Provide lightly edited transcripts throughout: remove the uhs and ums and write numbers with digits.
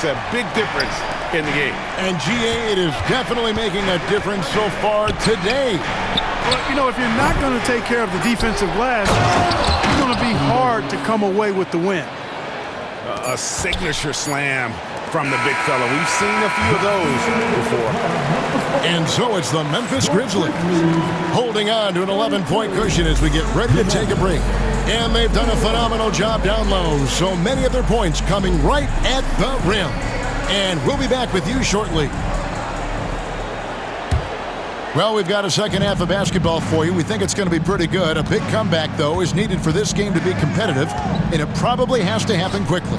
makes a big difference in the game. And GA, it is definitely making a difference so far today. Well, you know, if you're not going to take care of the defensive glass, it's going to be hard to come away with the win. A signature slam from the big fella. We've seen a few of those before. And so it's the Memphis Grizzlies holding on to an 11-point cushion as we get ready to take a break. And they've done a phenomenal job down low. So many of their points coming right at the rim. And we'll be back with you shortly. Well, we've got a second half of basketball for you. We think it's going to be pretty good. A big comeback, though, is needed for this game to be competitive, and it probably has to happen quickly.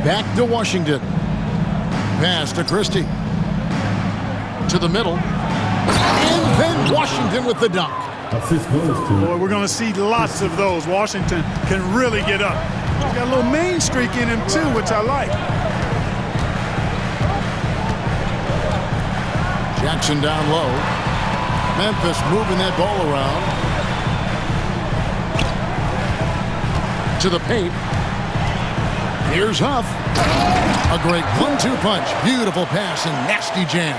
Back to Washington. Pass to Christie. To the middle. And then Washington with the dunk. Boy, we're going to see lots of those. Washington can really get up. He's got a little main streak in him, too, which I like. Jackson down low. Memphis moving that ball around. To the paint. Here's Huff. A great 1-2 punch. Beautiful pass and nasty jam.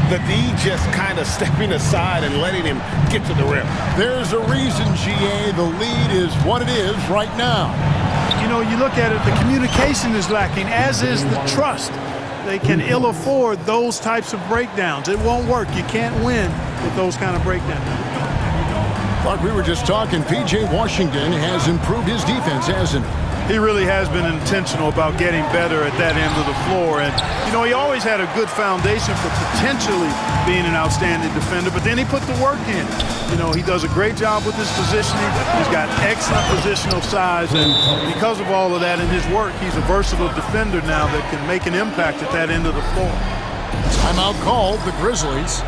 The D just kind of stepping aside and letting him get to the rim. There's a reason, GA. The lead is what it is right now. You know, you look at it, the communication is lacking, as is the trust. They can ill afford those types of breakdowns. It won't work. You can't win with those kind of breakdowns. Like we were just talking, P.J. Washington has improved his defense, hasn't he? He really has been intentional about getting better at that end of the floor. And, you know, he always had a good foundation for potentially being an outstanding defender, but then he put the work in. You know, he does a great job with his positioning. He's got excellent positional size, and because of all of that in his work, he's a versatile defender now that can make an impact at that end of the floor. Timeout called, the Grizzlies.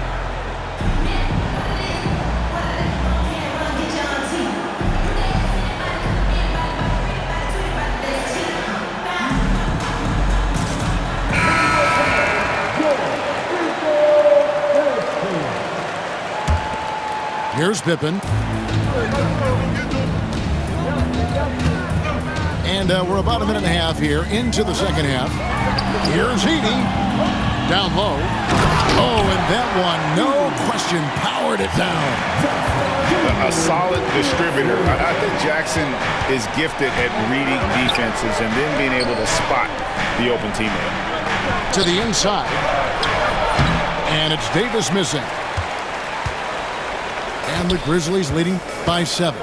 Here's Pippen. And we're about a minute and a half here into the second half. Here's Edey. Down low. Oh, and that one, no question, powered it down. A solid distributor. I think Jackson is gifted at reading defenses and then being able to spot the open teammate. To the inside. And it's Davis missing. And the Grizzlies leading by 7.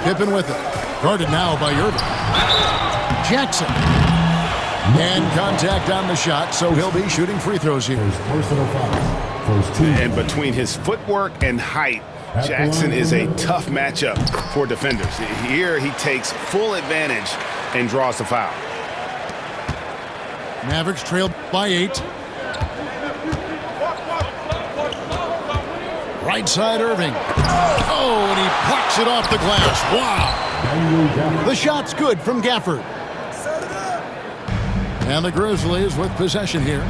Pippen with it. Guarded now by Irving. Jackson. And contact on the shot, so he'll be shooting free throws here. And between his footwork and height, Jackson is a tough matchup for defenders. Here he takes full advantage and draws the foul. Mavericks trailed by 8. Right side Irving. Oh, and he plucks it off the glass. Wow. The shot's good from Gafford. And the Grizzlies with possession here.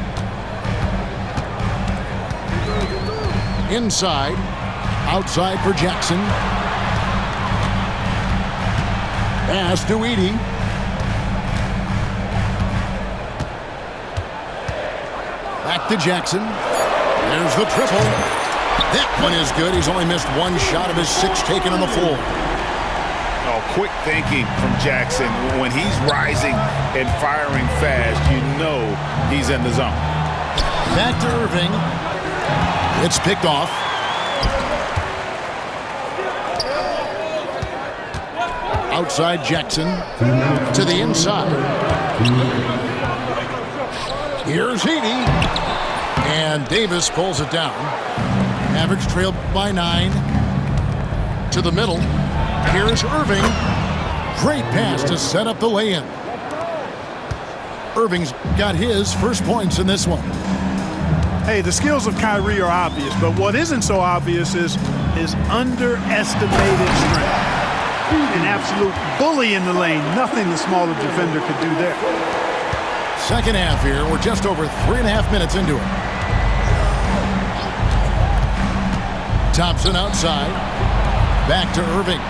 Inside. Outside for Jackson. Pass to Edey. Back to Jackson. There's the triple. That one is good. He's only missed one shot of his 6 taken on the floor. Oh, quick thinking from Jackson. When he's rising and firing fast, you know he's in the zone. Back to Irving. It's picked off. Outside Jackson. To the inside. Here's Edey. And Davis pulls it down. Mavericks trailed by 9. To the middle. Here's Irving. Great pass to set up the lay-in. Irving's got his first points in this one. Hey, the skills of Kyrie are obvious, but what isn't so obvious is his underestimated strength. An absolute bully in the lane. Nothing the smaller defender could do there. Second half here. We're just over 3.5 minutes into it. Thompson outside. Back to Irving.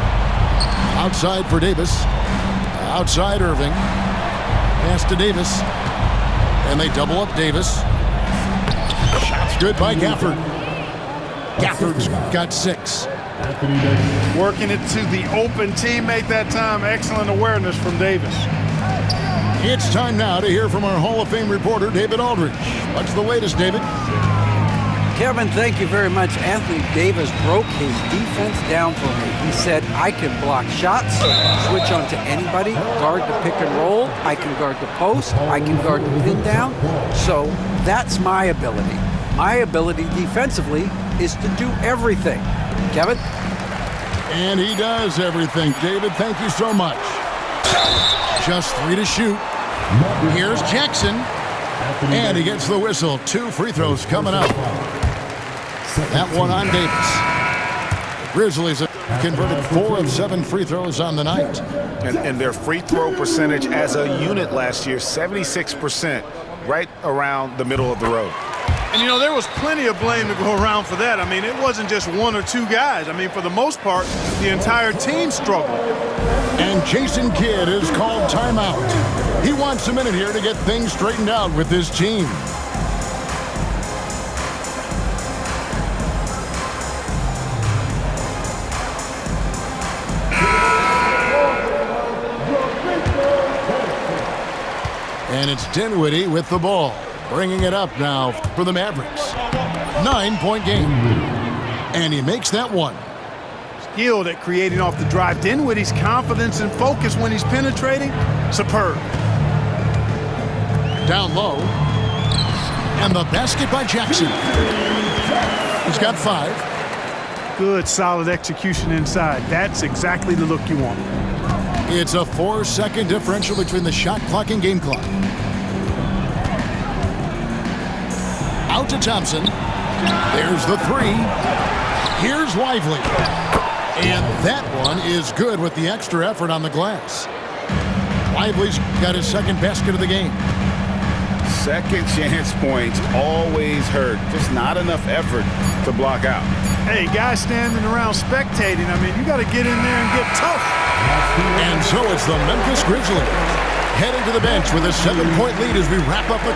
Outside for Davis. Outside Irving. Pass to Davis. And they double up Davis. Shots good by Gafford. Gafford's got 6. Working it to the open teammate that time. Excellent awareness from Davis. It's time now to hear from our Hall of Fame reporter, David Aldridge. What's the latest, David? Kevin, thank you very much. Anthony Davis broke his defense down for me. He said, I can block shots, switch on to anybody, guard the pick and roll, I can guard the post, I can guard the pin down. So that's my ability. My ability defensively is to do everything. Kevin? And he does everything. David, thank you so much. Just 3 to shoot. Here's Jackson. And he gets the whistle. 2 free throws coming up. That one on Davis. Grizzlies have converted 4 of 7 free throws on the night. And their free throw percentage as a unit last year, 76%, right around the middle of the road. And, you know, there was plenty of blame to go around for that. I mean, it wasn't just 1 or 2 guys. I mean, for the most part, the entire team struggled. And Jason Kidd is called timeout. He wants a minute here to get things straightened out with his team. And it's Dinwiddie with the ball, bringing it up now for the Mavericks. 9-point game. And he makes that one. Skilled at creating off the drive. Dinwiddie's confidence and focus when he's penetrating, superb. Down low. And the basket by Jackson. He's got 5. Good, solid execution inside. That's exactly the look you want. It's a 4-second differential between the shot clock and game clock. Out to Thompson. There's the 3. Here's Lively. And that one is good with the extra effort on the glass. Lively's got his 2nd basket of the game. Second chance points always hurt. Just not enough effort to block out. Hey, guys standing around spectating, I mean, you got to get in there and get tough. And so it's the Memphis Grizzlies heading to the bench with a 7-point lead as we wrap up the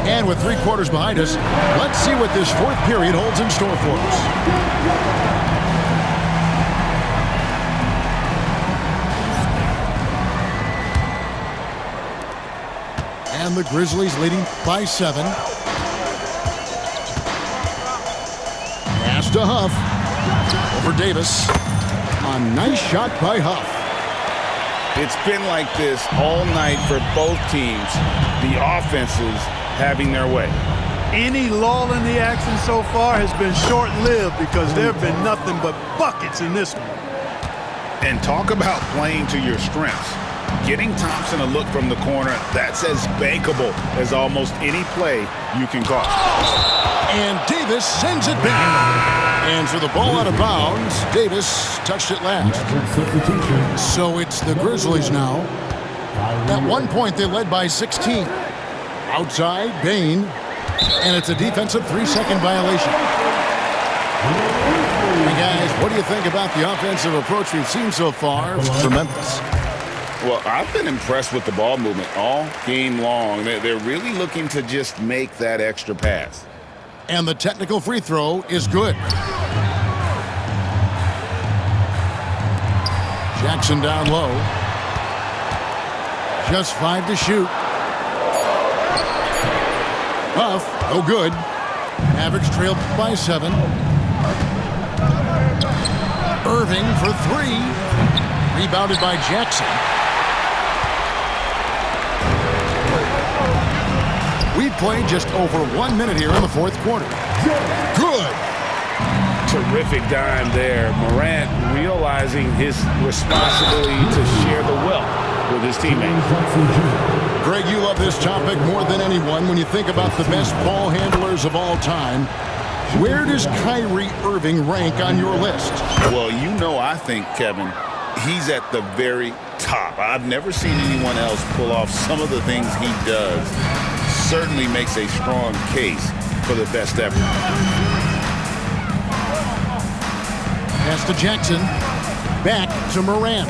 And with 3 quarters behind us, let's see what this 4th period holds in store for us. And the Grizzlies leading by 7. Pass to Huff. Over Davis. A nice shot by Huff. It's been like this all night for both teams. The offenses having their way. Any lull in the action so far has been short-lived because there have been nothing but buckets in this one. And talk about playing to your strengths. Getting Thompson a look from the corner, that's as bankable as almost any play you can call. And Davis sends it back. And so the ball out of bounds. Davis touched it last. So it's the Grizzlies now. At one point, they led by 16. Outside, Bane. And it's a defensive 3-second violation. Hey, guys, what do you think about the offensive approach we've seen so far for Memphis? Well, I've been impressed with the ball movement all game long. They're really looking to just make that extra pass. And the technical free throw is good. Jackson down low. Just 5 to shoot. Huff, no good. Mavericks trailed by 7. Irving for 3. Rebounded by Jackson. We've played just over 1 minute here in the 4th quarter. Good. Terrific dime there. Morant realizing his responsibility to share the wealth with his teammates. Greg, you love this topic more than anyone when you think about the best ball handlers of all time. Where does Kyrie Irving rank on your list? Well, you know, I think, Kevin, he's at the very top. I've never seen anyone else pull off some of the things he does. Certainly makes a strong case for the best effort. Pass to Jackson. Back to Morant.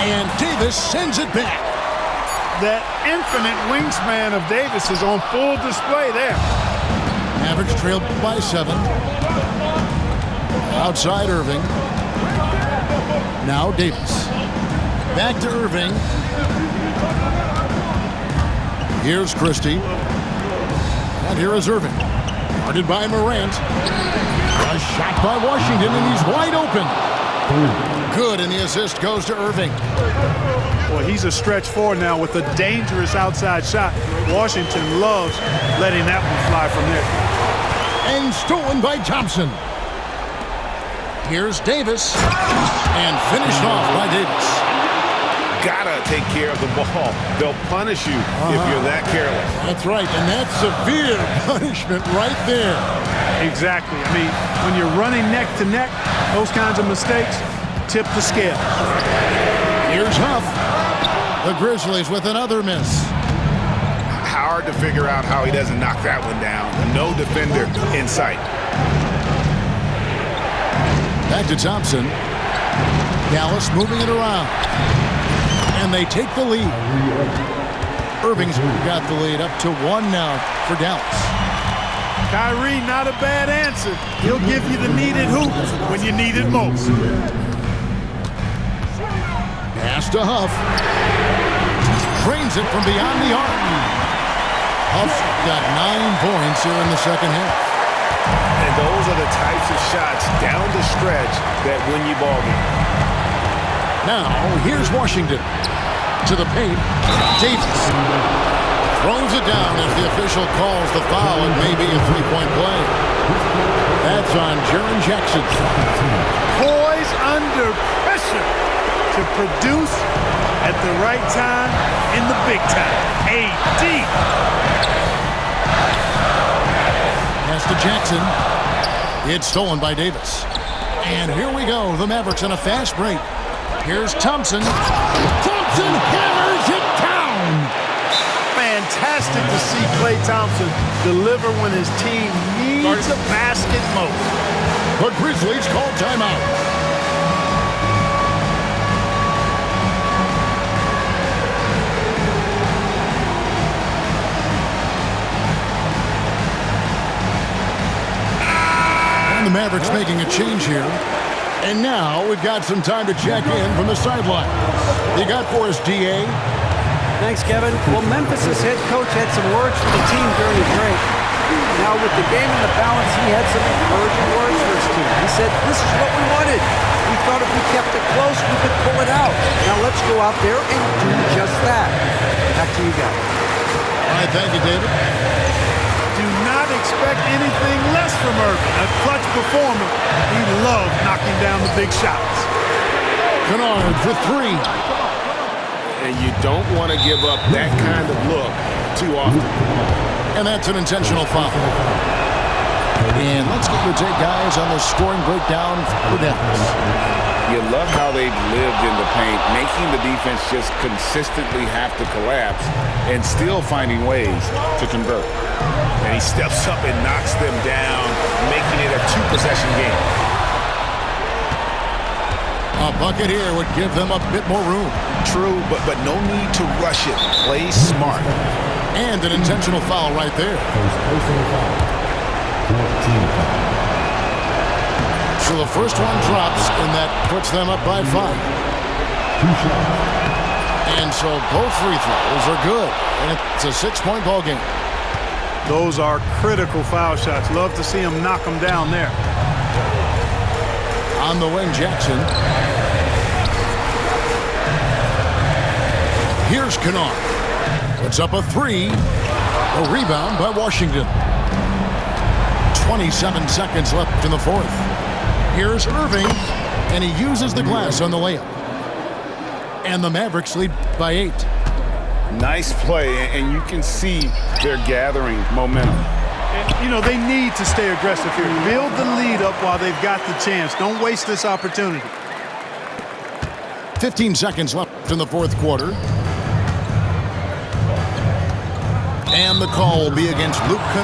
And Davis sends it back. That infinite wingspan of Davis is on full display there. Mavericks trailed by 7. Outside Irving. Now Davis. Back to Irving. Here's Christie. And here is Irving. Guarded by Morant. A shot by Washington, and he's wide open. Good, and the assist goes to Irving. Well, he's a stretch forward now with a dangerous outside shot. Washington loves letting that one fly from there. And stolen by Thompson. Here's Davis. And finished off by Davis. Gotta take care of the ball. They'll punish you if you're that careless. That's right, and that's severe punishment right there. Exactly. I mean, when you're running neck to neck, those kinds of mistakes tip the scale. Here's Huff. The Grizzlies with another miss. Hard to figure out how he doesn't knock that one down. No defender in sight. Back to Thompson. Dallas moving it around. And they take the lead. Irving's got the lead up to 1 now for Dallas. Kyrie, not a bad answer. He'll give you the needed hoop when you need it most. Pass to Huff. Drains it from beyond the arc. Huff's got 9 points here in the second half. And those are the types of shots down the stretch that win you ball game. Now, here's Washington. To the paint. Davis. Throws it down as the official calls the foul and maybe a 3-point play. That's on Jaren Jackson. Poise under pressure to produce at the right time in the big time. AD. Pass to Jackson. It's stolen by Davis. And here we go. The Mavericks in a fast break. Here's Thompson. Thompson hammers it down. Fantastic to see Klay Thompson deliver when his team needs a basket most. The Grizzlies call timeout. And the Mavericks making a change here. And now we've got some time to check in from the sideline. You got for us, D.A.? Thanks, Kevin. Well, Memphis' head coach had some words for the team during the break. Now, with the game in the balance, he had some encouraging words for his team. He said, this is what we wanted. We thought if we kept it close, we could pull it out. Now, let's go out there and do just that. Back to you guys. All right, thank you, David. Do not expect anything less from Irving. A clutch performer. He loves knocking down the big shots. Kennard for 3. And you don't want to give up that kind of look too often. And that's an intentional foul. And let's get your take, guys, on the scoring breakdown for Dallas. You love how they've lived in the paint, making the defense just consistently have to collapse and still finding ways to convert. And he steps up and knocks them down, making it a 2-possession game. A bucket here would give them a bit more room. True, but no need to rush it. Play smart. And an intentional foul right there. So the first one drops, and that puts them up by 5. And so both free throws are good. And it's a 6-point ball game. Those are critical foul shots. Love to see him knock them down there. On the wing, Jackson. Here's Kennard. Puts up a 3. A rebound by Washington. 27 seconds left in the fourth. Here's Irving, and he uses the glass on the layup. And the Mavericks lead by 8. Nice play, and you can see they're gathering momentum. And, you know, they need to stay aggressive here. Build the lead up while they've got the chance. Don't waste this opportunity. 15 seconds left in the fourth quarter. And the call will be against Luke Kennard.